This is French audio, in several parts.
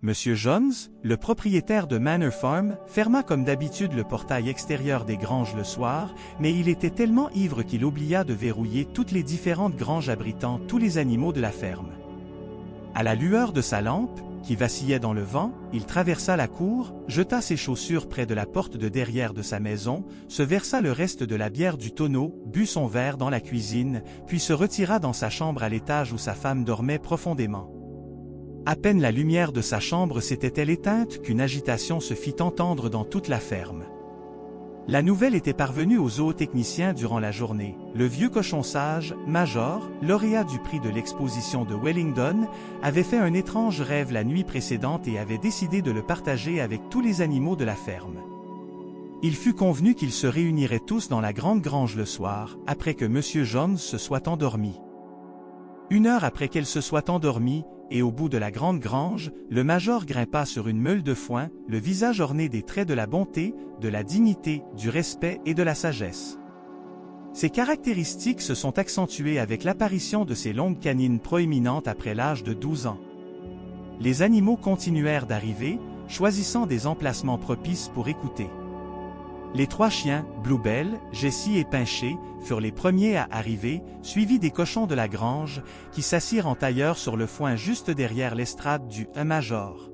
Monsieur Jones, le propriétaire de Manor Farm, ferma comme d'habitude le portail extérieur des granges le soir, mais il était tellement ivre qu'il oublia de verrouiller toutes les différentes granges abritant tous les animaux de la ferme. À la lueur de sa lampe, qui vacillait dans le vent, il traversa la cour, jeta ses chaussures près de la porte de derrière de sa maison, se versa le reste de la bière du tonneau, but son verre dans la cuisine, puis se retira dans sa chambre à l'étage où sa femme dormait profondément. À peine la lumière de sa chambre s'était-elle éteinte qu'une agitation se fit entendre dans toute la ferme. La nouvelle était parvenue aux zootechniciens durant la journée. Le vieux cochon sage, Major, lauréat du prix de l'exposition de Wellington, avait fait un étrange rêve la nuit précédente et avait décidé de le partager avec tous les animaux de la ferme. Il fut convenu qu'ils se réuniraient tous dans la grande grange le soir, après que Monsieur Jones se soit endormi. 1 heure après qu'elle se soit endormie, et au bout de la grande grange, le Major grimpa sur une meule de foin, le visage orné des traits de la bonté, de la dignité, du respect et de la sagesse. Ces caractéristiques se sont accentuées avec l'apparition de ses longues canines proéminentes après l'âge de 12 ans. Les animaux continuèrent d'arriver, choisissant des emplacements propices pour écouter. Les 3 chiens, Bluebell, Jessie et Pinché, furent les premiers à arriver, suivis des cochons de la grange, qui s'assirent en tailleur sur le foin juste derrière l'estrade du Major.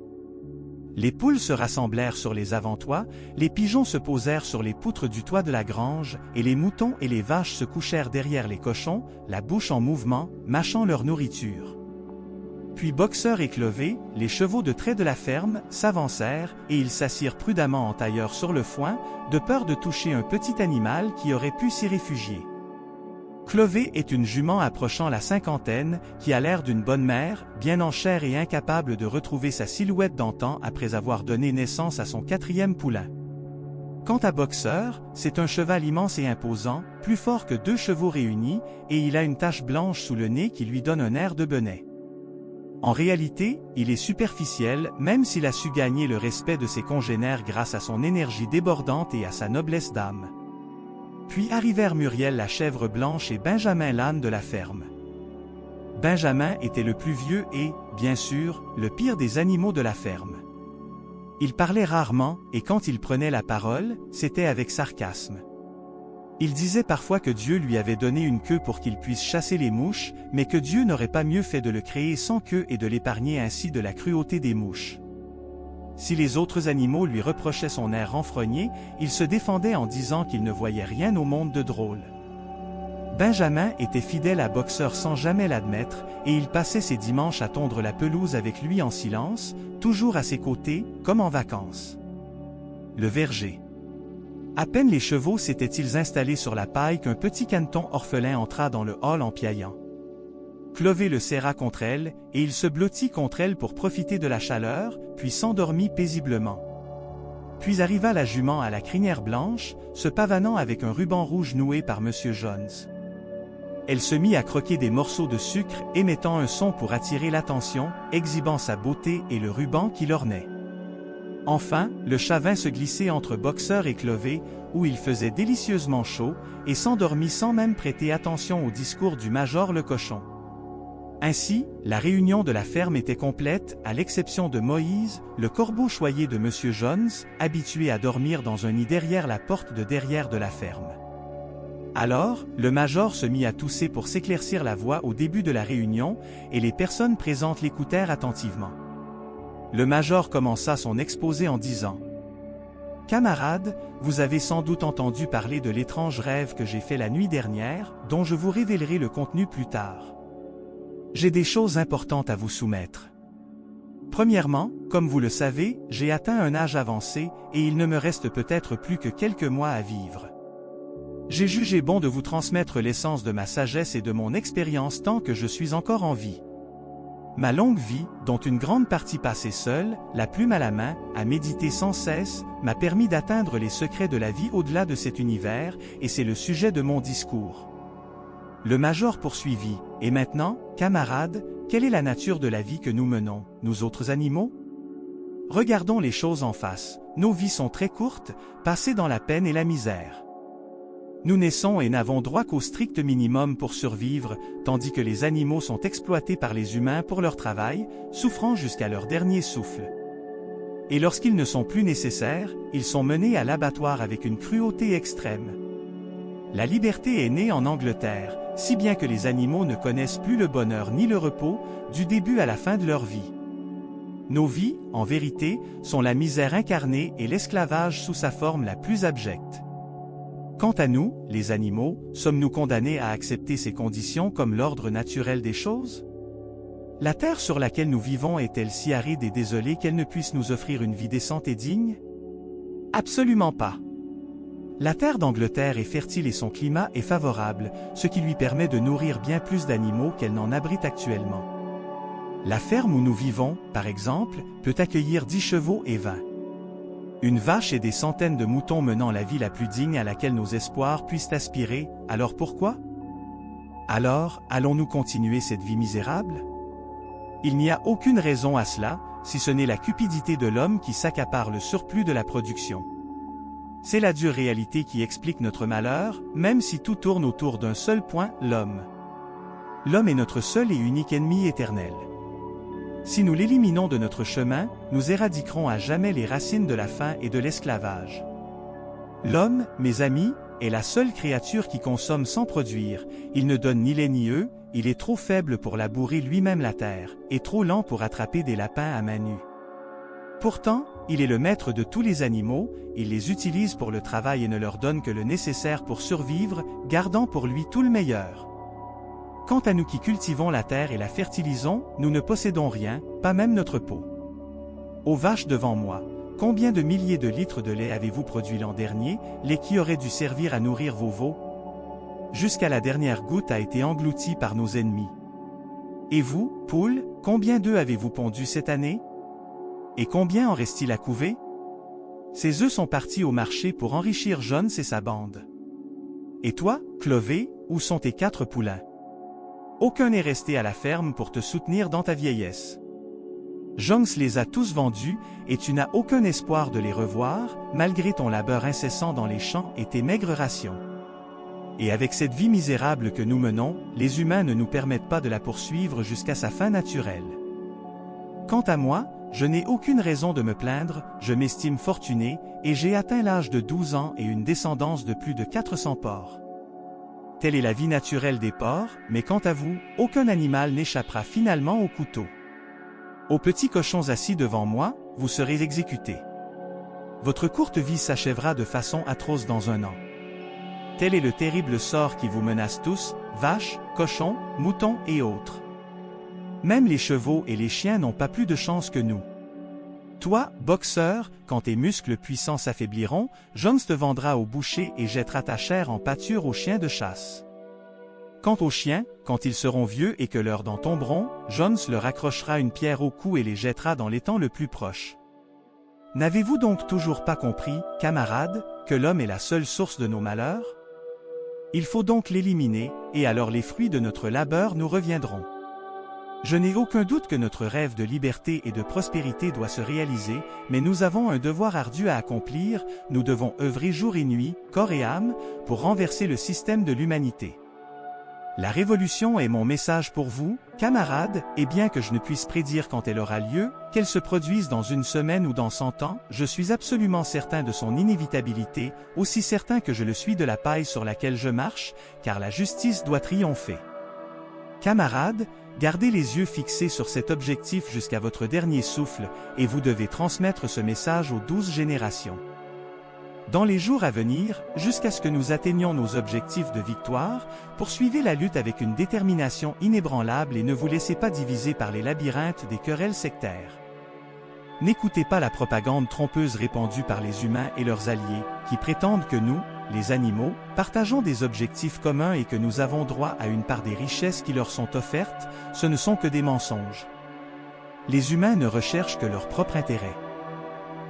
Les poules se rassemblèrent sur les avant-toits, les pigeons se posèrent sur les poutres du toit de la grange, et les moutons et les vaches se couchèrent derrière les cochons, la bouche en mouvement, mâchant leur nourriture. Puis Boxer et Clover, les chevaux de trait de la ferme, s'avancèrent, et ils s'assirent prudemment en tailleur sur le foin, de peur de toucher un petit animal qui aurait pu s'y réfugier. Clover est une jument approchant la 50aine, qui a l'air d'une bonne mère, bien en chair et incapable de retrouver sa silhouette d'antan après avoir donné naissance à son 4e poulain. Quant à Boxer, c'est un cheval immense et imposant, plus fort que 2 chevaux réunis, et il a une tache blanche sous le nez qui lui donne un air de benet. En réalité, il est superficiel, même s'il a su gagner le respect de ses congénères grâce à son énergie débordante et à sa noblesse d'âme. Puis arrivèrent Muriel la chèvre blanche et Benjamin l'âne de la ferme. Benjamin était le plus vieux et, bien sûr, le pire des animaux de la ferme. Il parlait rarement, et quand il prenait la parole, c'était avec sarcasme. Il disait parfois que Dieu lui avait donné une queue pour qu'il puisse chasser les mouches, mais que Dieu n'aurait pas mieux fait de le créer sans queue et de l'épargner ainsi de la cruauté des mouches. Si les autres animaux lui reprochaient son air renfrogné, il se défendait en disant qu'il ne voyait rien au monde de drôle. Benjamin était fidèle à Boxer sans jamais l'admettre, et il passait ses dimanches à tondre la pelouse avec lui en silence, toujours à ses côtés, comme en vacances. Le verger. À peine les chevaux s'étaient-ils installés sur la paille qu'un petit caneton orphelin entra dans le hall en piaillant. Clover le serra contre elle, et il se blottit contre elle pour profiter de la chaleur, puis s'endormit paisiblement. Puis arriva la jument à la crinière blanche, se pavanant avec un ruban rouge noué par Monsieur Jones. Elle se mit à croquer des morceaux de sucre, émettant un son pour attirer l'attention, exhibant sa beauté et le ruban qui l'ornait. Enfin, le chat vint se glisser entre Boxer et Clover, où il faisait délicieusement chaud, et s'endormit sans même prêter attention au discours du Major le cochon. Ainsi, la réunion de la ferme était complète, à l'exception de Moïse, le corbeau choyé de Monsieur Jones, habitué à dormir dans un nid derrière la porte de derrière de la ferme. Alors, le Major se mit à tousser pour s'éclaircir la voix au début de la réunion, et les personnes présentes l'écoutèrent attentivement. Le Major commença son exposé en disant « Camarades, vous avez sans doute entendu parler de l'étrange rêve que j'ai fait la nuit dernière, dont je vous révélerai le contenu plus tard. J'ai des choses importantes à vous soumettre. Premièrement, comme vous le savez, j'ai atteint un âge avancé, et il ne me reste peut-être plus que quelques mois à vivre. J'ai jugé bon de vous transmettre l'essence de ma sagesse et de mon expérience tant que je suis encore en vie. Ma longue vie, dont une grande partie passée seule, la plume à la main, à méditer sans cesse, m'a permis d'atteindre les secrets de la vie au-delà de cet univers, et c'est le sujet de mon discours. » Le Major poursuivit, « Et maintenant, camarades, quelle est la nature de la vie que nous menons, nous autres animaux? Regardons les choses en face, nos vies sont très courtes, passées dans la peine et la misère. Nous naissons et n'avons droit qu'au strict minimum pour survivre, tandis que les animaux sont exploités par les humains pour leur travail, souffrant jusqu'à leur dernier souffle. Et lorsqu'ils ne sont plus nécessaires, ils sont menés à l'abattoir avec une cruauté extrême. La liberté est née en Angleterre, si bien que les animaux ne connaissent plus le bonheur ni le repos, du début à la fin de leur vie. Nos vies, en vérité, sont la misère incarnée et l'esclavage sous sa forme la plus abjecte. Quant à nous, les animaux, sommes-nous condamnés à accepter ces conditions comme l'ordre naturel des choses? La terre sur laquelle nous vivons est-elle si aride et désolée qu'elle ne puisse nous offrir une vie décente et digne? Absolument pas. La terre d'Angleterre est fertile et son climat est favorable, ce qui lui permet de nourrir bien plus d'animaux qu'elle n'en abrite actuellement. La ferme où nous vivons, par exemple, peut accueillir 10 chevaux et 20. Une vache et des centaines de moutons menant la vie la plus digne à laquelle nos espoirs puissent aspirer, alors pourquoi? Alors, allons-nous continuer cette vie misérable? Il n'y a aucune raison à cela, si ce n'est la cupidité de l'homme qui s'accapare le surplus de la production. C'est la dure réalité qui explique notre malheur, même si tout tourne autour d'un seul point, l'homme. L'homme est notre seul et unique ennemi éternel. Si nous l'éliminons de notre chemin, nous éradiquerons à jamais les racines de la faim et de l'esclavage. L'homme, mes amis, est la seule créature qui consomme sans produire, il ne donne ni lait ni œufs, il est trop faible pour labourer lui-même la terre, et trop lent pour attraper des lapins à main nue. Pourtant, il est le maître de tous les animaux, il les utilise pour le travail et ne leur donne que le nécessaire pour survivre, gardant pour lui tout le meilleur. Quant à nous qui cultivons la terre et la fertilisons, nous ne possédons rien, pas même notre peau. Ô vaches devant moi, combien de milliers de litres de lait avez-vous produit l'an dernier, lait qui aurait dû servir à nourrir vos veaux? Jusqu'à la dernière goutte a été engloutie par nos ennemis. Et vous, poules, combien d'œufs avez-vous pondu cette année? Et combien en reste-t-il à couver? Ces œufs sont partis au marché pour enrichir Jones et sa bande. Et toi, Clové, où sont tes 4 poulains? Aucun n'est resté à la ferme pour te soutenir dans ta vieillesse. Jones les a tous vendus, et tu n'as aucun espoir de les revoir, malgré ton labeur incessant dans les champs et tes maigres rations. Et avec cette vie misérable que nous menons, les humains ne nous permettent pas de la poursuivre jusqu'à sa fin naturelle. Quant à moi, je n'ai aucune raison de me plaindre, je m'estime fortuné, et j'ai atteint l'âge de 12 ans et une descendance de plus de 400 porcs. Telle est la vie naturelle des porcs, mais quant à vous, aucun animal n'échappera finalement au couteau. Aux petits cochons assis devant moi, vous serez exécutés. Votre courte vie s'achèvera de façon atroce dans un an. Tel est le terrible sort qui vous menace tous, vaches, cochons, moutons et autres. Même les chevaux et les chiens n'ont pas plus de chance que nous. Toi, boxeur, quand tes muscles puissants s'affaibliront, Jones te vendra au boucher et jettera ta chair en pâture aux chiens de chasse. Quant aux chiens, quand ils seront vieux et que leurs dents tomberont, Jones leur accrochera une pierre au cou et les jettera dans l'étang le plus proche. N'avez-vous donc toujours pas compris, camarades, que l'homme est la seule source de nos malheurs? Il faut donc l'éliminer, et alors les fruits de notre labeur nous reviendront. Je n'ai aucun doute que notre rêve de liberté et de prospérité doit se réaliser, mais nous avons un devoir ardu à accomplir, nous devons œuvrer jour et nuit, corps et âme, pour renverser le système de l'humanité. La révolution est mon message pour vous, camarades, et bien que je ne puisse prédire quand elle aura lieu, qu'elle se produise dans une semaine ou dans 100 ans, je suis absolument certain de son inévitabilité, aussi certain que je le suis de la paille sur laquelle je marche, car la justice doit triompher. Camarades, gardez les yeux fixés sur cet objectif jusqu'à votre dernier souffle, et vous devez transmettre ce message aux 12 générations. Dans les jours à venir, jusqu'à ce que nous atteignions nos objectifs de victoire, poursuivez la lutte avec une détermination inébranlable et ne vous laissez pas diviser par les labyrinthes des querelles sectaires. N'écoutez pas la propagande trompeuse répandue par les humains et leurs alliés, qui prétendent que nous, les animaux, partageons des objectifs communs et que nous avons droit à une part des richesses qui leur sont offertes, ce ne sont que des mensonges. Les humains ne recherchent que leur propre intérêt.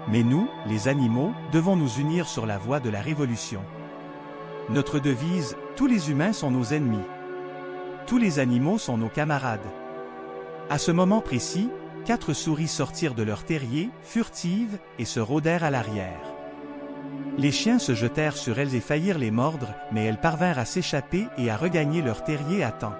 Mais nous, les animaux, devons nous unir sur la voie de la révolution. Notre devise, tous les humains sont nos ennemis. Tous les animaux sont nos camarades. À ce moment précis, 4 souris sortirent de leur terrier, furtives, et se rôdèrent à l'arrière. Les chiens se jetèrent sur elles et faillirent les mordre, mais elles parvinrent à s'échapper et à regagner leur terrier à temps.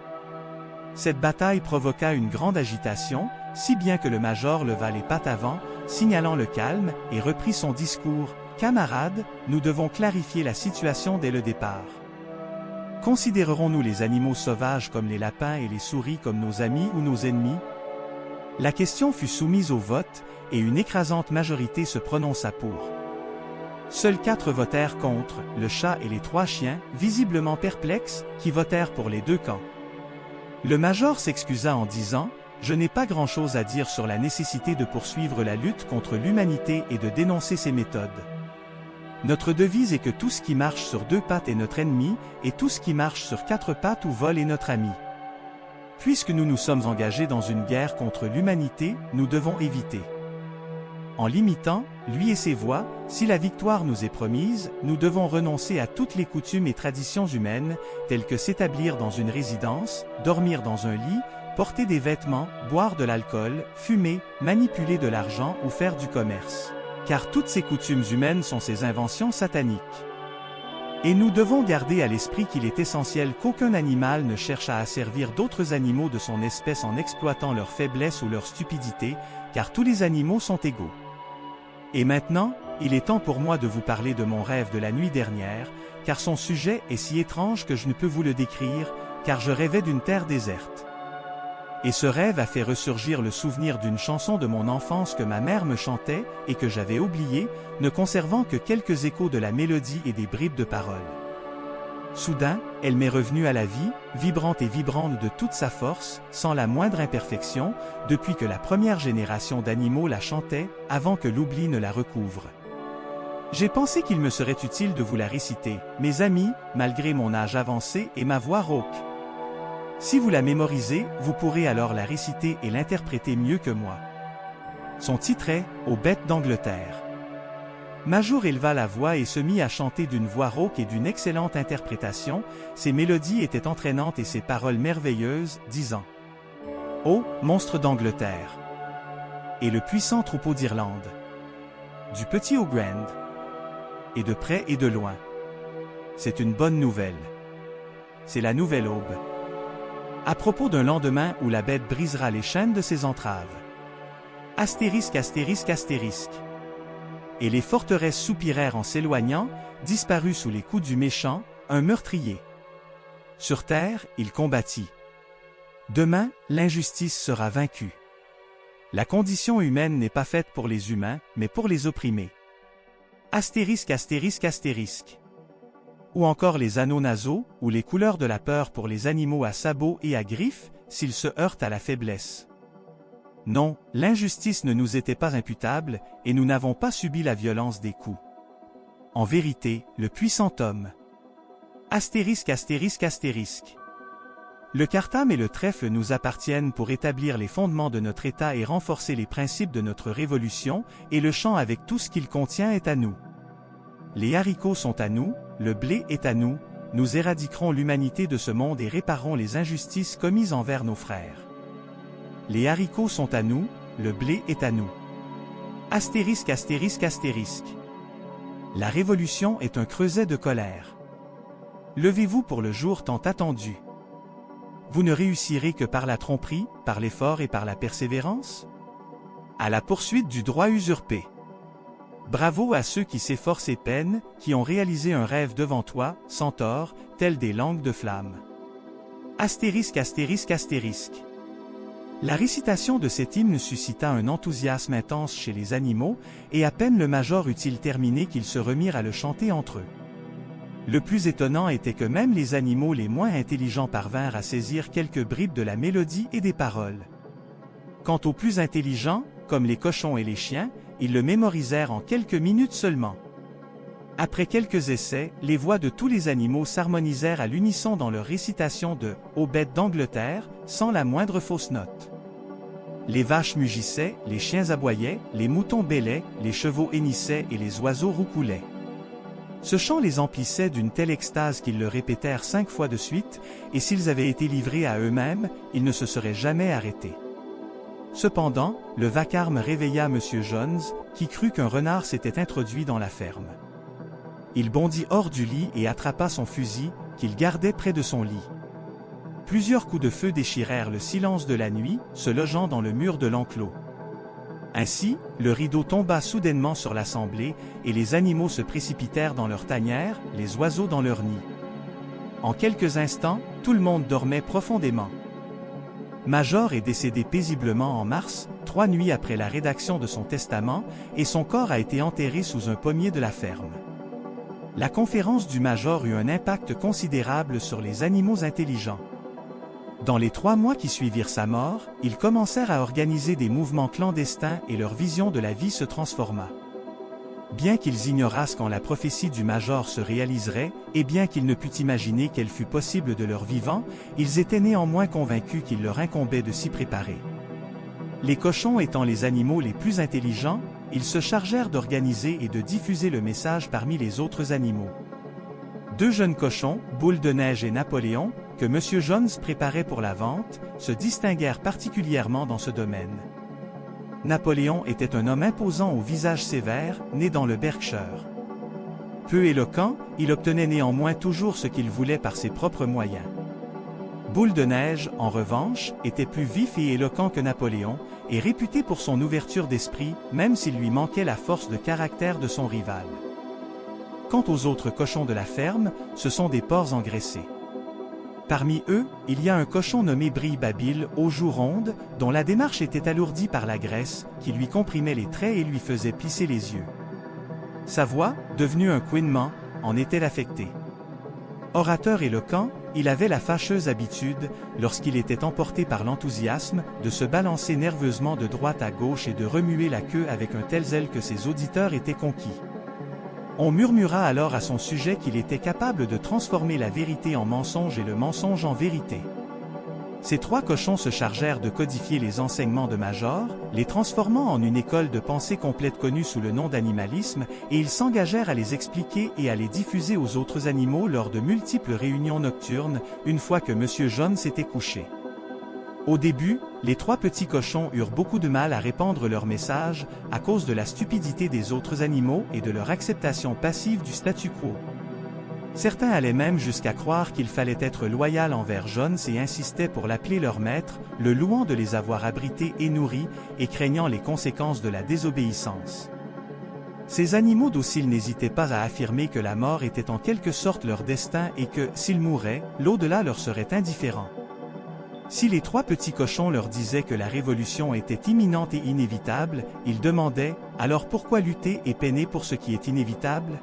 Cette bataille provoqua une grande agitation, si bien que le major leva les pattes avant, signalant le calme, et reprit son discours. « Camarades, nous devons clarifier la situation dès le départ. Considérerons-nous les animaux sauvages comme les lapins et les souris comme nos amis ou nos ennemis ?» La question fut soumise au vote, et une écrasante majorité se prononça pour. Seuls 4 votèrent contre, le chat et les 3 chiens, visiblement perplexes, qui votèrent pour les 2 camps. Le major s'excusa en disant « Je n'ai pas grand-chose à dire sur la nécessité de poursuivre la lutte contre l'humanité et de dénoncer ses méthodes. Notre devise est que tout ce qui marche sur 2 pattes est notre ennemi, et tout ce qui marche sur 4 pattes ou vole est notre ami. Puisque nous nous sommes engagés dans une guerre contre l'humanité, nous devons éviter. En limitant, lui et ses voix, si la victoire nous est promise, nous devons renoncer à toutes les coutumes et traditions humaines, telles que s'établir dans une résidence, dormir dans un lit, porter des vêtements, boire de l'alcool, fumer, manipuler de l'argent ou faire du commerce. Car toutes ces coutumes humaines sont ces inventions sataniques. Et nous devons garder à l'esprit qu'il est essentiel qu'aucun animal ne cherche à asservir d'autres animaux de son espèce en exploitant leur faiblesse ou leur stupidité, car tous les animaux sont égaux. Et maintenant, il est temps pour moi de vous parler de mon rêve de la nuit dernière, car son sujet est si étrange que je ne peux vous le décrire, car je rêvais d'une terre déserte. Et ce rêve a fait ressurgir le souvenir d'une chanson de mon enfance que ma mère me chantait et que j'avais oubliée, ne conservant que quelques échos de la mélodie et des bribes de paroles. Soudain, elle m'est revenue à la vie, vibrante et vibrante de toute sa force, sans la moindre imperfection, depuis que la première génération d'animaux la chantait, avant que l'oubli ne la recouvre. J'ai pensé qu'il me serait utile de vous la réciter, mes amis, malgré mon âge avancé et ma voix rauque. Si vous la mémorisez, vous pourrez alors la réciter et l'interpréter mieux que moi. Son titre est « Aux bêtes d'Angleterre ». Majour éleva la voix et se mit à chanter d'une voix rauque et d'une excellente interprétation. Ses mélodies étaient entraînantes et ses paroles merveilleuses, disant « Ô monstre d'Angleterre » et le puissant troupeau d'Irlande, du petit au grand, et de près et de loin. C'est une bonne nouvelle. C'est la nouvelle aube. À propos d'un lendemain où la bête brisera les chaînes de ses entraves. Astérisque, astérisque, astérisque. Et les forteresses soupirèrent en s'éloignant, disparut sous les coups du méchant, un meurtrier. Sur terre, il combattit. Demain, l'injustice sera vaincue. La condition humaine n'est pas faite pour les humains, mais pour les opprimés. Astérisque, astérisque, astérisque. Ou encore les anneaux nasaux, ou les couleurs de la peur pour les animaux à sabots et à griffes, s'ils se heurtent à la faiblesse. Non, l'injustice ne nous était pas imputable, et nous n'avons pas subi la violence des coups. En vérité, le puissant homme. Astérisque, astérisque, astérisque. Le cartame et le trèfle nous appartiennent pour établir les fondements de notre État et renforcer les principes de notre révolution, et le champ avec tout ce qu'il contient est à nous. Les haricots sont à nous, le blé est à nous, nous éradiquerons l'humanité de ce monde et réparerons les injustices commises envers nos frères. Les haricots sont à nous, le blé est à nous. Astérisque, astérisque, astérisque. La révolution est un creuset de colère. Levez-vous pour le jour tant attendu. Vous ne réussirez que par la tromperie, par l'effort et par la persévérance? À la poursuite du droit usurpé. Bravo à ceux qui s'efforcent et peinent, qui ont réalisé un rêve devant toi, sans tort, tels des langues de flamme. Astérisque, astérisque, astérisque. La récitation de cet hymne suscita un enthousiasme intense chez les animaux, et à peine le major eut-il terminé qu'ils se remirent à le chanter entre eux. Le plus étonnant était que même les animaux les moins intelligents parvinrent à saisir quelques bribes de la mélodie et des paroles. Quant aux plus intelligents, comme les cochons et les chiens, ils le mémorisèrent en quelques minutes seulement. Après quelques essais, les voix de tous les animaux s'harmonisèrent à l'unisson dans leur récitation de « Aux bêtes d'Angleterre » sans la moindre fausse note. Les vaches mugissaient, les chiens aboyaient, les moutons bêlaient, les chevaux hennissaient et les oiseaux roucoulaient. Ce chant les emplissait d'une telle extase qu'ils le répétèrent 5 fois de suite, et s'ils avaient été livrés à eux-mêmes, ils ne se seraient jamais arrêtés. Cependant, le vacarme réveilla M. Jones, qui crut qu'un renard s'était introduit dans la ferme. Il bondit hors du lit et attrapa son fusil, qu'il gardait près de son lit. Plusieurs coups de feu déchirèrent le silence de la nuit, se logeant dans le mur de l'enclos. Ainsi, le rideau tomba soudainement sur l'assemblée, et les animaux se précipitèrent dans leurs tanières, les oiseaux dans leurs nids. En quelques instants, tout le monde dormait profondément. Major est décédé paisiblement en mars, 3 nuits après la rédaction de son testament, et son corps a été enterré sous un pommier de la ferme. La conférence du Major eut un impact considérable sur les animaux intelligents. Dans les 3 mois qui suivirent sa mort, ils commencèrent à organiser des mouvements clandestins et leur vision de la vie se transforma. Bien qu'ils ignorassent quand la prophétie du Major se réaliserait, et bien qu'ils ne puissent imaginer qu'elle fût possible de leur vivant, ils étaient néanmoins convaincus qu'il leur incombait de s'y préparer. Les cochons étant les animaux les plus intelligents, ils se chargèrent d'organiser et de diffuser le message parmi les autres animaux. 2 jeunes cochons, Boule de Neige et Napoléon, que M. Jones préparait pour la vente, se distinguèrent particulièrement dans ce domaine. Napoléon était un homme imposant au visage sévère, né dans le Berkshire. Peu éloquent, il obtenait néanmoins toujours ce qu'il voulait par ses propres moyens. Boule de Neige, en revanche, était plus vif et éloquent que Napoléon, et réputé pour son ouverture d'esprit, même s'il lui manquait la force de caractère de son rival. Quant aux autres cochons de la ferme, ce sont des porcs engraissés. Parmi eux, il y a un cochon nommé Brille-Babil, aux joues rondes, dont la démarche était alourdie par la graisse, qui lui comprimait les traits et lui faisait plisser les yeux. Sa voix, devenue un couinement, en était affectée. Orateur éloquent, il avait la fâcheuse habitude, lorsqu'il était emporté par l'enthousiasme, de se balancer nerveusement de droite à gauche et de remuer la queue avec un tel zèle que ses auditeurs étaient conquis. On murmura alors à son sujet qu'il était capable de transformer la vérité en mensonge et le mensonge en vérité. Ces 3 cochons se chargèrent de codifier les enseignements de Major, les transformant en une école de pensée complète connue sous le nom d'animalisme, et ils s'engagèrent à les expliquer et à les diffuser aux autres animaux lors de multiples réunions nocturnes, une fois que M. Jones s'était couché. Au début, les 3 petits cochons eurent beaucoup de mal à répandre leur message, à cause de la stupidité des autres animaux et de leur acceptation passive du statu quo. Certains allaient même jusqu'à croire qu'il fallait être loyal envers Jones et insistaient pour l'appeler leur maître, le louant de les avoir abrités et nourris, et craignant les conséquences de la désobéissance. Ces animaux dociles n'hésitaient pas à affirmer que la mort était en quelque sorte leur destin et que, s'ils mouraient, l'au-delà leur serait indifférent. Si les 3 petits cochons leur disaient que la révolution était imminente et inévitable, ils demandaient « Alors pourquoi lutter et peiner pour ce qui est inévitable ?»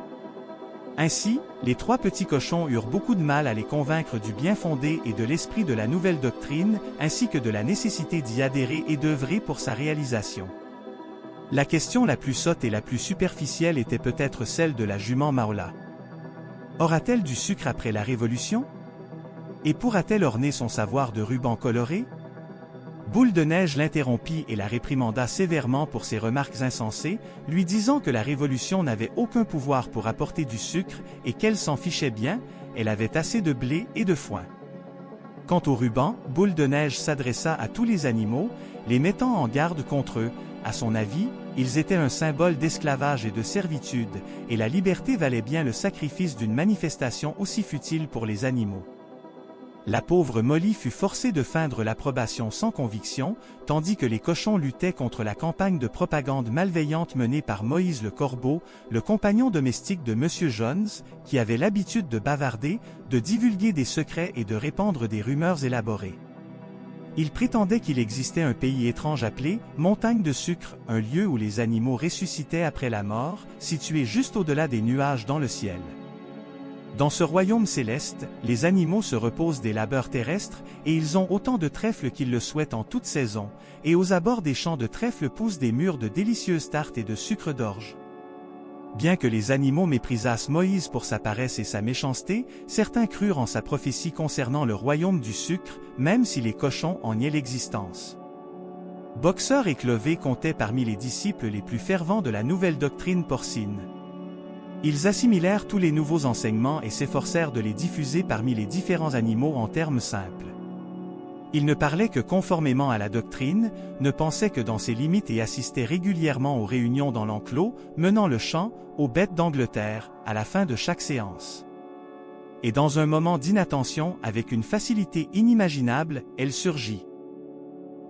Ainsi, les 3 petits cochons eurent beaucoup de mal à les convaincre du bien fondé et de l'esprit de la nouvelle doctrine, ainsi que de la nécessité d'y adhérer et d'œuvrer pour sa réalisation. La question la plus sotte et la plus superficielle était peut-être celle de la jument Maola. Aura-t-elle du sucre après la Révolution? Et pourra-t-elle orner son savoir de rubans colorés? Boule de Neige l'interrompit et la réprimanda sévèrement pour ses remarques insensées, lui disant que la Révolution n'avait aucun pouvoir pour apporter du sucre et qu'elle s'en fichait bien, elle avait assez de blé et de foin. Quant aux rubans, Boule de Neige s'adressa à tous les animaux, les mettant en garde contre eux. À son avis, ils étaient un symbole d'esclavage et de servitude, et la liberté valait bien le sacrifice d'une manifestation aussi futile pour les animaux. La pauvre Molly fut forcée de feindre l'approbation sans conviction, tandis que les cochons luttaient contre la campagne de propagande malveillante menée par Moïse le Corbeau, le compagnon domestique de M. Jones, qui avait l'habitude de bavarder, de divulguer des secrets et de répandre des rumeurs élaborées. Il prétendait qu'il existait un pays étrange appelé « Montagne de Sucre », un lieu où les animaux ressuscitaient après la mort, situé juste au-delà des nuages dans le ciel. Dans ce royaume céleste, les animaux se reposent des labeurs terrestres, et ils ont autant de trèfles qu'ils le souhaitent en toute saison, et aux abords des champs de trèfles poussent des mûres de délicieuses tartes et de sucre d'orge. Bien que les animaux méprisassent Moïse pour sa paresse et sa méchanceté, certains crurent en sa prophétie concernant le royaume du sucre, même si les cochons en niaient l'existence. Boxer et Clovet comptaient parmi les disciples les plus fervents de la nouvelle doctrine porcine. Ils assimilèrent tous les nouveaux enseignements et s'efforcèrent de les diffuser parmi les différents animaux en termes simples. Ils ne parlaient que conformément à la doctrine, ne pensaient que dans ses limites et assistaient régulièrement aux réunions dans l'enclos, menant le chant aux bêtes d'Angleterre, à la fin de chaque séance. Et dans un moment d'inattention, avec une facilité inimaginable, elle surgit.